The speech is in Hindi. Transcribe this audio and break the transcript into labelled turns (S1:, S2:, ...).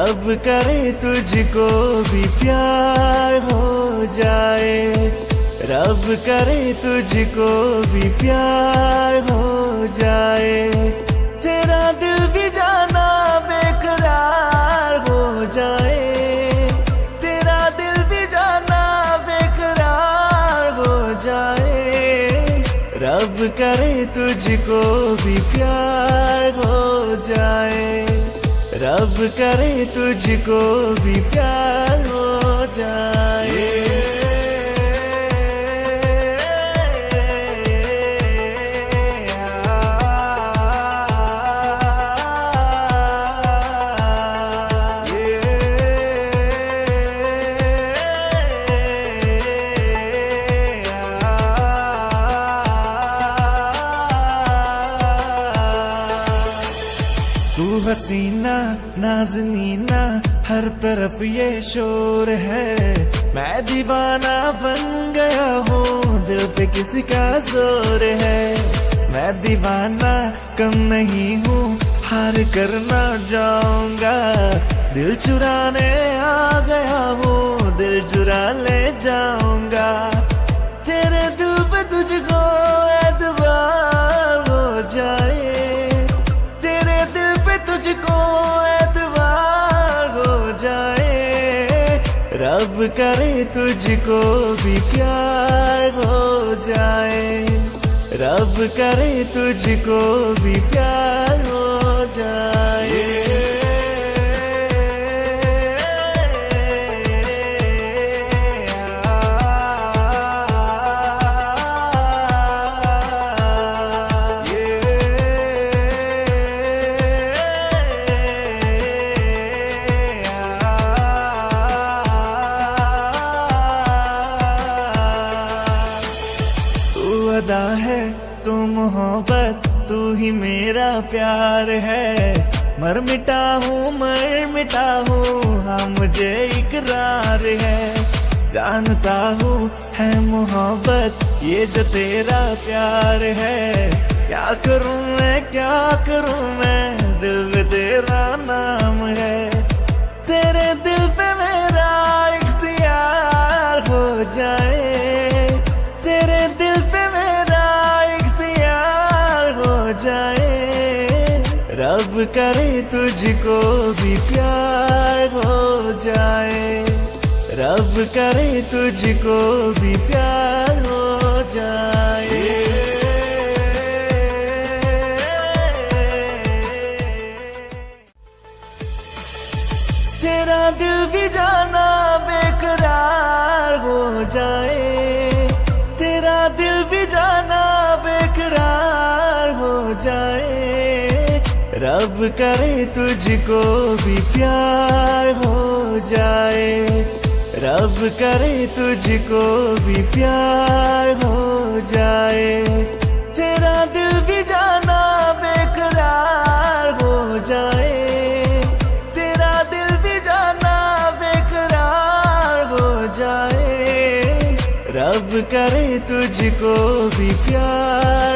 S1: रब करे तुझको भी प्यार हो जाए, रब करे तुझको भी प्यार हो जाए। तेरा दिल भी जाना बेकरार हो जाए, तेरा दिल भी जाना बेकरार हो जाए। रब करे तुझको भी प्यार हो जाए, रब करे तुझको भी प्यार हो जाए। तू हसीना नाज़नीना हर तरफ ये शोर है, मैं दीवाना बन गया हूँ, दिल पे किसी का जोर है। मैं दीवाना कम नहीं हूँ, हार कर ना जाऊंगा, दिल चुराने आ गया हूँ, दिल चुरा ले जाऊंगा। तेरे दिल पे तुझको एतबार हो जाए, तुझको एतबार हो जाए। रब करे तुझको भी प्यार हो जाए, रब करे तुझको भी प्यार हो जाए। अदा है तू मोहब्बत, तू ही मेरा प्यार है। मर मिटा हूँ हाँ मुझे इकरार है। जानता हूँ है मोहब्बत ये जो तेरा प्यार है। क्या करूँ मैं दिल में तेरा नाम है। तेरे दिल पे मेरा इख्तियार हो जाए, तेरे दिल पे मेरा इख्तियार हो जाए। रब करे तुझको भी प्यार हो जाए, रब करे तुझको भी प्यार हो जाए। तेरा दिल भी जाना बेकरार हो जाए, तेरा दिल भी जाना बेकरार हो जाए। रब करे तुझको भी प्यार हो जाए, रब करे तुझको भी प्यार हो जाए। तेरा दिल भी जाना बेकरार हो जाए, तेरा दिल भी जाना बेकरार हो जाए। रब करे तुझको भी प्यार